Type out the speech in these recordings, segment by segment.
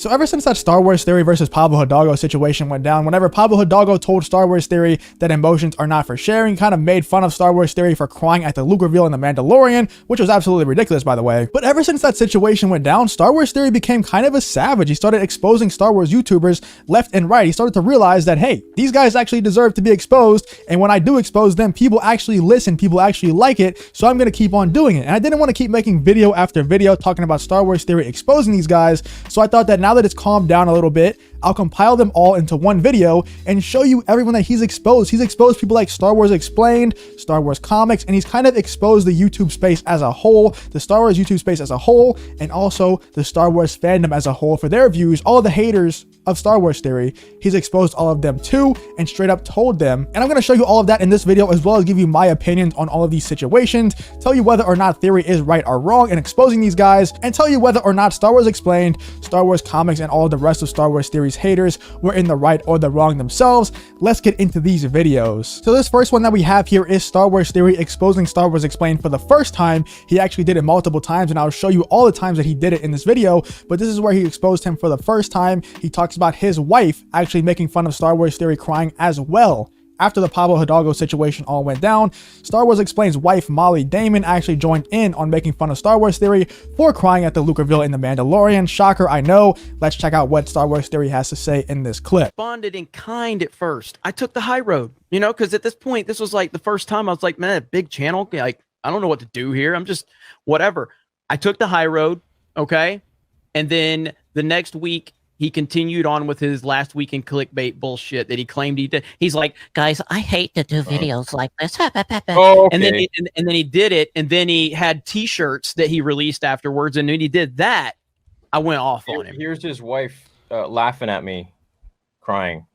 So ever since that Star Wars Theory versus Pablo Hidalgo situation went down, whenever Pablo Hidalgo told Star Wars Theory that emotions are not for sharing, kind of made fun of Star Wars Theory for crying at the Luke reveal in The Mandalorian, which was absolutely ridiculous, by the way. But ever since that situation went down, Star Wars Theory became kind of a savage. He started exposing Star Wars YouTubers left and right. He started to realize that, hey, these guys actually deserve to be exposed, and when I do expose them, people actually listen, people actually like it, so I'm going to keep on doing it. And I didn't want to keep making video after video talking about Star Wars Theory exposing these guys, so I thought that now that it's calmed down a little bit, I'll compile them all into one video and show you everyone that he's exposed. He's exposed people like Star Wars Explained, Star Wars Comics, and he's kind of exposed the YouTube space as a whole, the Star Wars YouTube space as a whole, and also the Star Wars fandom as a whole for their views. All the haters of Star Wars Theory, he's exposed all of them too and straight up told them. And I'm going to show you all of that in this video, as well as give you my opinions on all of these situations, tell you whether or not Theory is right or wrong in exposing these guys, and tell you whether or not Star Wars Explained, Star Wars Comics, and all the rest of Star Wars Theory's haters were in the right or the wrong themselves. Let's get into these videos. So this first one that we have here is Star Wars Theory exposing Star Wars Explained for the first time. He actually did it multiple times, and I'll show you all the times that he did it in this video, but this is where he exposed him for the first time. He talks about his wife actually making fun of Star Wars Theory crying as well. After the Pablo Hidalgo situation all went down, Star Wars Explained's wife, Molly Damon, actually joined in on making fun of Star Wars Theory for crying at the Luke reveal in The Mandalorian. Shocker, I know. Let's check out what Star Wars Theory has to say in this clip. Responded in kind at first. I took the high road, you know, because at this point, this was like the first time I was like, man, a big channel, like, I don't know what to do here. I'm just whatever. I took the high road, okay? And then the next week, he continued on with his last week in clickbait bullshit that he claimed he did. He's like, guys, I hate to do videos like this. Oh, okay. And then he did it, and then he had T-shirts that he released afterwards, and when he did that, I went off on him. Here's his wife laughing at me, crying.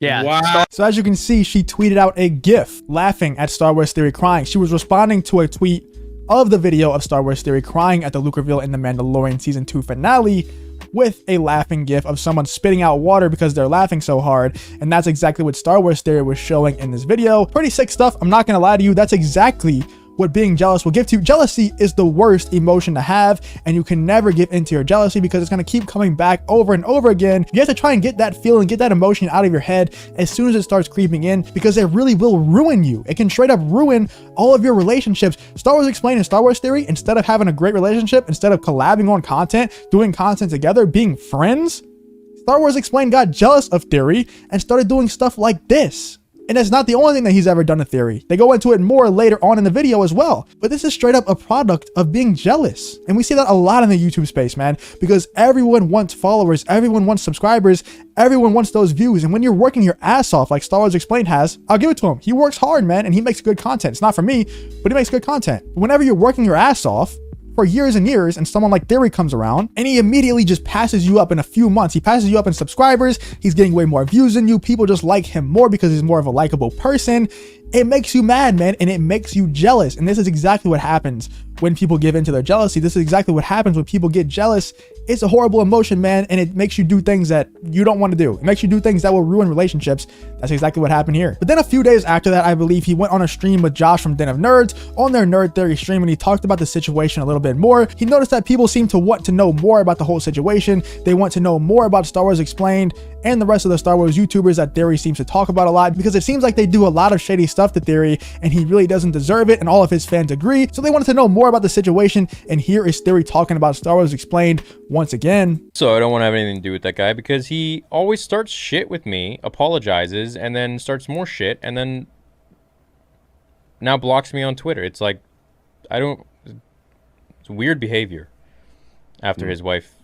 Yeah. Wow. So as you can see, she tweeted out a GIF laughing at Star Wars Theory crying. She was responding to a tweet of the video of Star Wars Theory crying at the Luke reveal in The Mandalorian Season 2 finale, with a laughing gif of someone spitting out water because they're laughing so hard. And that's exactly what Star Wars Theory was showing in this video. Pretty sick stuff. I'm not gonna lie to you. That's exactly what being jealous will give to you. Jealousy is the worst emotion to have, and you can never give into your jealousy because it's going to keep coming back over and over again. You have to try and get that feeling, get that emotion out of your head as soon as it starts creeping in, because it really will ruin you. It can straight up ruin all of your relationships. Star Wars Explained and Star Wars Theory, instead of having a great relationship, instead of collabing on content, doing content together, being friends, Star Wars Explained got jealous of Theory and started doing stuff like this. And that's not the only thing that he's ever done to Theory. They go into it more later on in the video as well. But this is straight up a product of being jealous. And we see that a lot in the YouTube space, man, because everyone wants followers, everyone wants subscribers, everyone wants those views. And when you're working your ass off like Star Wars Explained has, I'll give it to him. He works hard, man, and he makes good content. It's not for me, but he makes good content. But whenever you're working your ass off for years and years, and someone like Theory comes around and he immediately just passes you up in a few months. He passes you up in subscribers. He's getting way more views than you. People just like him more because he's more of a likable person. It makes you mad, man, and it makes you jealous. And this is exactly what happens when people give into their jealousy. This is exactly what happens when people get jealous. It's a horrible emotion, man, and it makes you do things that you don't want to do. It makes you do things that will ruin relationships. That's exactly what happened here. But then a few days after that, I believe he went on a stream with Josh from Den of Nerds on their Nerd Theory stream, and he talked about the situation a little bit more. He noticed that people seem to want to know more about the whole situation. They want to know more about Star Wars Explained and the rest of the Star Wars YouTubers that Theory seems to talk about a lot, because it seems like they do a lot of shady stuff to Theory and he really doesn't deserve it, and all of his fans agree. So they wanted to know more about the situation, and here is Theory talking about Star Wars Explained once again. So I don't want to have anything to do with that guy because he always starts shit with me, apologizes, and then starts more shit, and then now blocks me on Twitter. It's like, it's weird behavior after his wife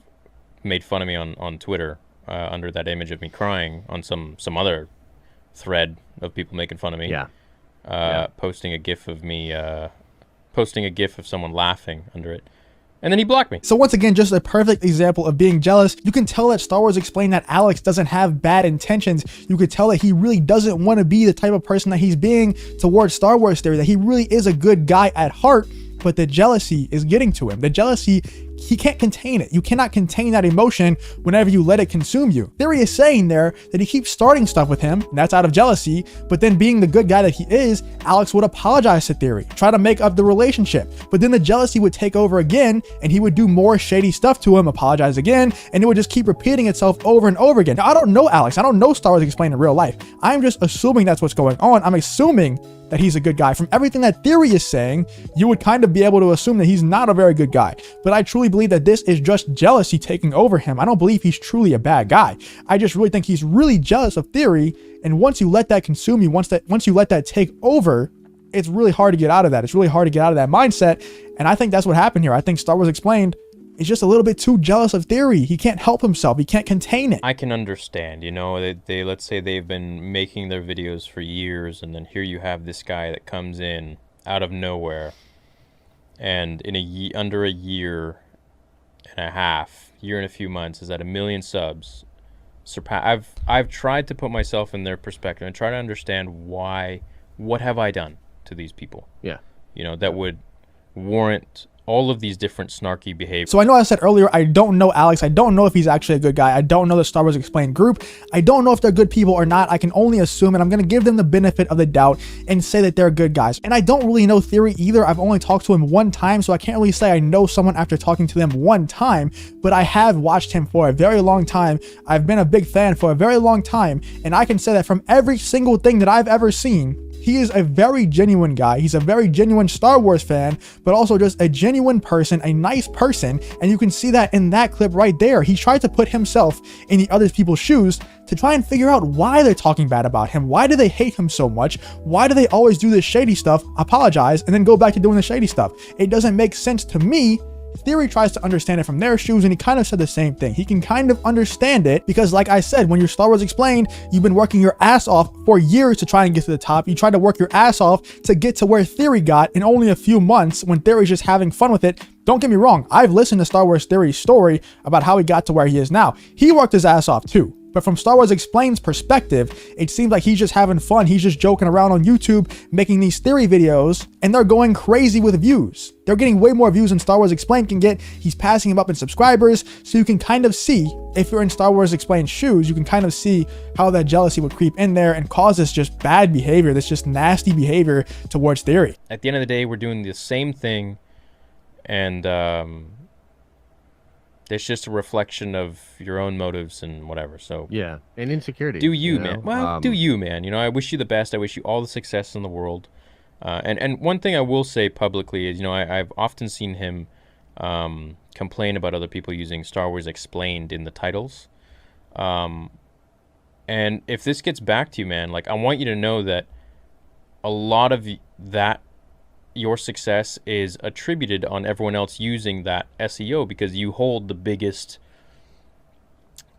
made fun of me on Twitter. Under that image of me crying on some other thread of people making fun of me. Yeah. Posting a gif of me, posting a gif of someone laughing under it. And then he blocked me. So once again, just a perfect example of being jealous. You can tell that Star Wars Explained that Alex doesn't have bad intentions. You could tell that he really doesn't want to be the type of person that he's being towards Star Wars Theory, that he really is a good guy at heart, but the jealousy is getting to him. The jealousy he can't contain it. You cannot contain that emotion whenever you let it consume you. Theory is saying there that he keeps starting stuff with him, and that's out of jealousy, but then being the good guy that he is, Alex would apologize to Theory, try to make up the relationship, but then the jealousy would take over again, and he would do more shady stuff to him, apologize again, and it would just keep repeating itself over and over again. Now, I don't know Alex. I don't know Star Wars Explained in real life. I'm just assuming that's what's going on. I'm assuming that he's a good guy. From everything that Theory is saying, you would kind of be able to assume that he's not a very good guy. But I truly believe that this is just jealousy taking over him. I don't believe he's truly a bad guy. I just really think he's really jealous of Theory. And once you let that consume you, once you let that take over, it's really hard to get out of that. It's really hard to get out of that mindset. And I think that's what happened here. I think Star Wars Explained is just a little bit too jealous of Theory. He can't help himself. He can't contain it. I can understand, you know, they let's say they've been making their videos for years, and then here you have this guy that comes in out of nowhere, and in under a year and a half, year and a few months, is at 1 million subs. I've tried to put myself in their perspective and try to understand why. What have I done to these people? Yeah, you know, that would warrant all of these different snarky behaviors. So I know I said earlier, I don't know Alex. I don't know if he's actually a good guy. I don't know the Star Wars Explained group. I don't know if they're good people or not. I can only assume, and I'm going to give them the benefit of the doubt and say that they're good guys. And I don't really know Theory either. I've only talked to him one time, so I can't really say I know someone after talking to them one time, but I have watched him for a very long time. I've been a big fan for a very long time, and I can say that from every single thing that I've ever seen, he is a very genuine guy. He's a very genuine Star Wars fan, but also just a genuine person, a nice person. And you can see that in that clip right there. He tried to put himself in the other people's shoes to try and figure out why they're talking bad about him. Why do they hate him so much? Why do they always do this shady stuff, apologize, and then go back to doing the shady stuff? It doesn't make sense to me. Theory tries to understand it from their shoes, and he kind of said the same thing. He can kind of understand it because, like I said, when you're Star Wars Explained, you've been working your ass off for years to try and get to the top. You tried to work your ass off to get to where Theory got in only a few months when Theory's just having fun with it. Don't get me wrong. I've listened to Star Wars Theory's story about how he got to where he is now. He worked his ass off too. But from Star Wars Explained's perspective, it seems like he's just having fun. He's just joking around on YouTube, making these theory videos, and they're going crazy with views. They're getting way more views than Star Wars Explained can get. He's passing him up in subscribers. So you can kind of see, if you're in Star Wars Explained shoes, you can kind of see how that jealousy would creep in there and cause this just bad behavior, this just nasty behavior towards Theory. At the end of the day, we're doing the same thing, and it's just a reflection of your own motives and whatever. So yeah, and insecurity. Do you, man? Well, do you, man? You know, I wish you the best. I wish you all the success in the world. And one thing I will say publicly is, you know, I've often seen him complain about other people using Star Wars Explained in the titles. And if this gets back to you, man, like, I want you to know that a lot of that, your success is attributed on everyone else using that SEO because you hold the biggest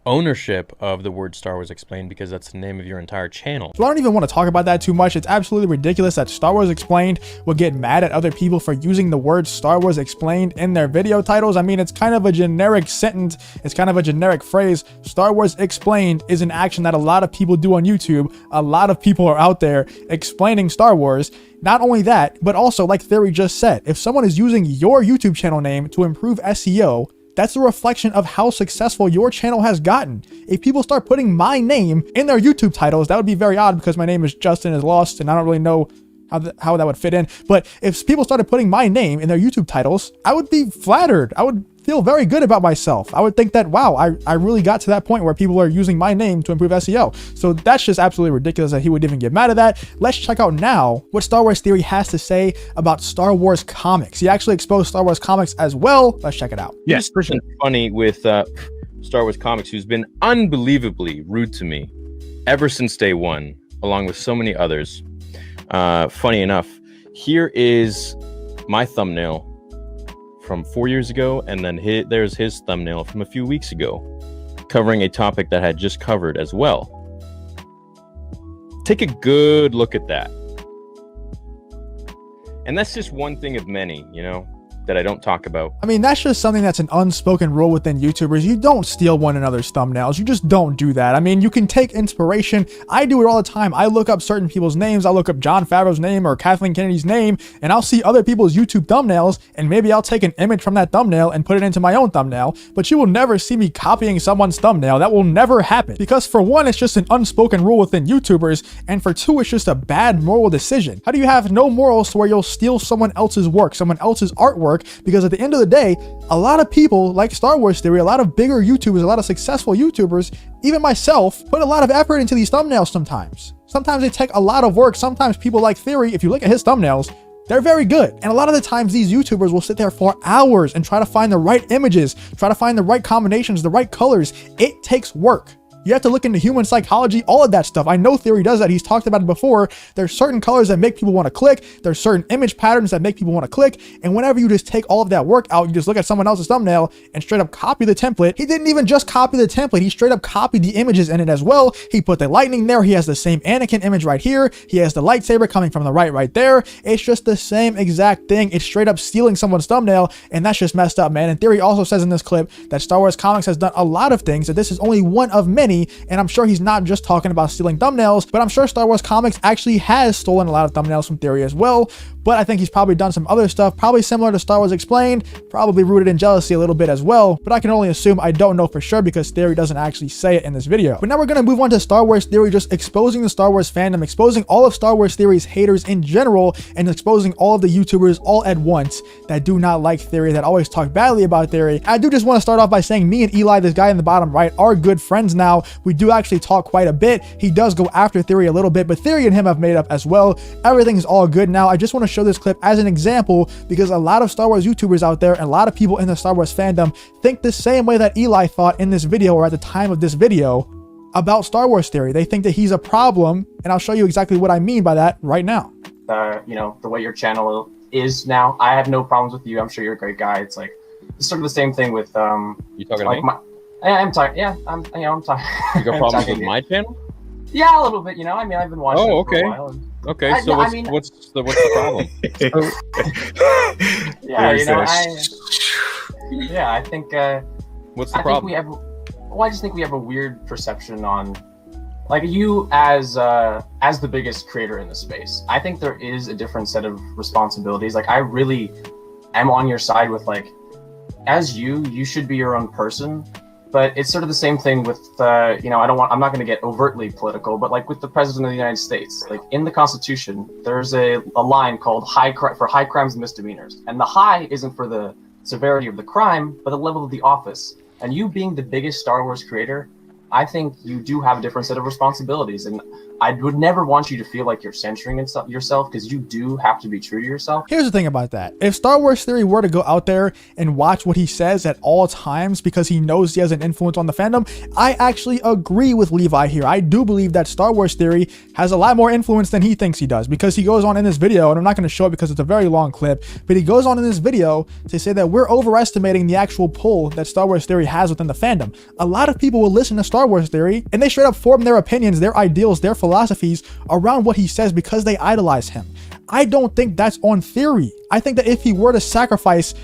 ownership of the word Star Wars Explained because that's the name of your entire channel. So I don't even want to talk about that too much. It's absolutely ridiculous that Star Wars Explained would get mad at other people for using the word Star Wars Explained in their video titles. I mean, it's kind of a generic sentence. It's kind of a generic phrase. Star Wars Explained is an action that a lot of people do on YouTube. A lot of people are out there explaining Star Wars. Not only that, but also, like Theory just said, if someone is using your YouTube channel name to improve SEO, that's a reflection of how successful your channel has gotten. If people start putting my name in their YouTube titles, that would be very odd because my name is Justin is Lost and I don't really know how that would fit in. But if people started putting my name in their YouTube titles, I would be flattered. I would feel very good about myself. I would think that, wow, I really got to that point where people are using my name to improve SEO. So that's just absolutely ridiculous that he would even get mad at that. Let's check out now what Star Wars Theory has to say about Star Wars comics. He actually exposed Star Wars comics as well. Let's check it out. Yes, for sure. Funny with Star Wars comics, who's been unbelievably rude to me ever since day one, along with so many others. Funny enough, here is my thumbnail from 4 years ago, and then there's his thumbnail from a few weeks ago, covering a topic that I had just covered as well. Take a good look at that. And that's just one thing of many, you know. that I don't talk about. I mean, that's just something that's an unspoken rule within YouTubers. You don't steal one another's thumbnails. You just don't do that. I mean, you can take inspiration. I do it all the time. I look up certain people's names. I'll look up John Favreau's name or Kathleen Kennedy's name, and I'll see other people's YouTube thumbnails, and maybe I'll take an image from that thumbnail and put it into my own thumbnail. But you will never see me copying someone's thumbnail. That will never happen. Because for one, it's just an unspoken rule within YouTubers, and for two, it's just a bad moral decision. How do you have no morals to where you'll steal someone else's work, someone else's artwork? Because at the end of the day, a lot of people like Star Wars Theory, a lot of bigger YouTubers, a lot of successful YouTubers, even myself, put a lot of effort into these thumbnails sometimes. Sometimes they take a lot of work. Sometimes people like Theory, if you look at his thumbnails, they're very good. And a lot of the times these YouTubers will sit there for hours and try to find the right images, try to find the right combinations, the right colors. It takes work. You have to look into human psychology, all of that stuff. I know Theory does that. He's talked about it before. There's certain colors that make people want to click. There's certain image patterns that make people want to click. And whenever you just take all of that work out, you just look at someone else's thumbnail and straight up copy the template. He didn't even just copy the template. He straight up copied the images in it as well. He put the lightning there. He has the same Anakin image right here. He has the lightsaber coming from the right there. It's just the same exact thing. It's straight up stealing someone's thumbnail. And that's just messed up, man. And Theory also says in this clip that Star Wars Comics has done a lot of things, that this is only one of many. And I'm sure he's not just talking about stealing thumbnails, but I'm sure Star Wars Comics actually has stolen a lot of thumbnails from Theory as well. But I think he's probably done some other stuff, probably similar to Star Wars Explained, probably rooted in jealousy a little bit as well. But I can only assume. I don't know for sure because Theory doesn't actually say it in this video. But now we're going to move on to Star Wars Theory, just exposing the Star Wars fandom, exposing all of Star Wars Theory's haters in general, and exposing all of the YouTubers all at once that do not like Theory, that always talk badly about Theory. I do just want to start off by saying me and Eli, this guy in the bottom right, are good friends now. We do actually talk quite a bit. He does go after Theory a little bit, but Theory and him have made up as well. Everything is all good now. I just want to show this clip as an example because a lot of Star Wars YouTubers out there and a lot of people in the Star Wars fandom think the same way that Eli thought in this video, or at the time of this video, about Star Wars Theory. They think that he's a problem, and I'll show you exactly what I mean by that right now. You know, the way your channel is now, I have no problems with you. I'm sure you're a great guy. It's like, it's sort of the same thing with you talking like to me? I'm talking. Yeah, I'm talking. You got problems with my channel? Yeah, a little bit. You know, I mean, I've been watching. Oh, it for okay. a while and, Okay, so what's the problem? Yeah, you know, I think. What's the problem? I just think we have a weird perception on, like, you as the biggest creator in the space. I think there is a different set of responsibilities. Like, I really am on your side with, like, as you should be your own person. But it's sort of the same thing with, you know, I'm not going to get overtly political, but like with the President of the United States, like in the Constitution, there's a line called for high crimes and misdemeanors. And the high isn't for the severity of the crime, but the level of the office. And you being the biggest Star Wars creator, I think you do have a different set of responsibilities. And I would never want you to feel like you're censoring yourself, because you do have to be true to yourself. Here's the thing about that. If Star Wars Theory were to go out there and watch what he says at all times because he knows he has an influence on the fandom, I actually agree with Levi here. I do believe that Star Wars Theory has a lot more influence than he thinks he does, because he goes on in this video, and I'm not going to show it because it's a very long clip, but he goes on in this video to say that we're overestimating the actual pull that Star Wars Theory has within the fandom. A lot of people will listen to Star Wars Theory and they straight up form their opinions, their ideals, their philosophies around what he says because they idolize him. I don't think that's on Theory. I think that if he were to sacrifice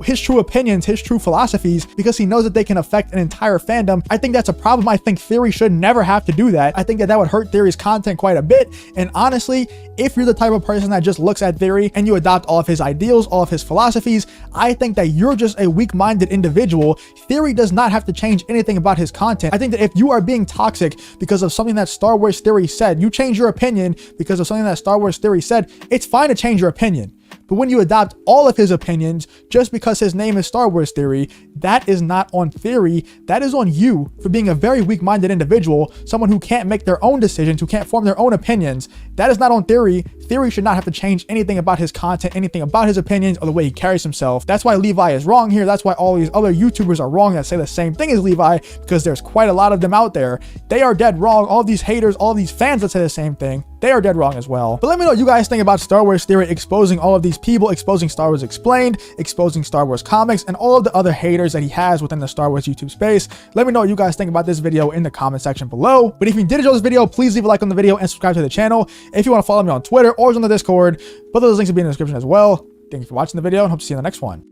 his true opinions, his true philosophies, because he knows that they can affect an entire fandom, I think that's a problem. I think Theory should never have to do that. I think that would hurt Theory's content quite a bit. And honestly, if you're the type of person that just looks at Theory and you adopt all of his ideals, all of his philosophies, I think that you're just a weak-minded individual. Theory does not have to change anything about his content. I think that if you are being toxic because of something that Star Wars Theory said, you change your opinion because of something that Star Wars Theory said, it's fine to change your opinion. But when you adopt all of his opinions just because his name is Star Wars Theory, that is not on Theory. That is on you for being a very weak-minded individual, someone who can't make their own decisions, who can't form their own opinions. That is not on Theory. Theory should not have to change anything about his content, anything about his opinions, or the way he carries himself. That's why Levi is wrong here. That's why all these other YouTubers are wrong that say the same thing as Levi, because there's quite a lot of them out there. They are dead wrong. All these haters, all these fans that say the same thing, they are dead wrong as well. But let me know what you guys think about Star Wars Theory exposing all of these people, exposing Star Wars Explained, exposing Star Wars Comics, and all of the other haters that he has within the Star Wars YouTube space. Let me know what you guys think about this video in the comment section below. But if you did enjoy this video, please leave a like on the video and subscribe to the channel. If you want to follow me on Twitter or on the Discord, both of those links will be in the description as well. Thank you for watching the video and hope to see you in the next one.